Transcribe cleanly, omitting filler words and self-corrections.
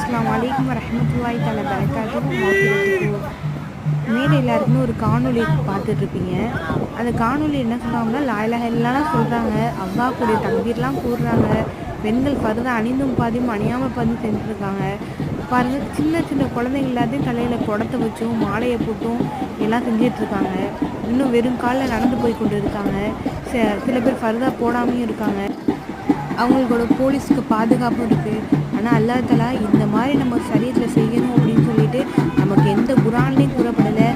அஸ்ஸலாமு அலைக்கும் வரஹ்மத்துல்லாஹி தஆலா பரகாத்துஹு மஃபிரத்துஹு. மேலே எல்லாருக்குமே ஒரு காணொளி பார்த்துட்ருப்பீங்க. அந்த காணொளி என்ன சொல்கிறாங்கன்னா, லா இலாஹ இல்லல்லாஹ்லாம் சொல்கிறாங்க, அல்லாஹ்வுடைய தக்பீர்லாம் கூறுறாங்க, பெண்கள் ஃபர்தா அணிந்தும் பாதியும் அணியாமல் பாதியும் செஞ்சுட்ருக்காங்க. பாருங்கள், சின்ன சின்ன குழந்தைங்க எல்லாத்தையும் தலையில் குடத்த வச்சும் மாலையை போட்டும் எல்லாம் செஞ்சிட்ருக்காங்க. இன்னும் வெறும் காலில் நடந்து போய் கொண்டு இருக்காங்க. சில பேர் ஃபர்தா போடாமையும் இருக்காங்க. அவங்களோட போலீஸ்க்கு பாதுகாப்பும் இருக்குது. ஆனால் அல்லாஹ் தஆலா இந்த மாதிரி நம்ம சரியத்தில் செய்யணும் அப்படின்னு சொல்லிட்டு நமக்கு எந்த குரான்லேயும் கூறப்படலை,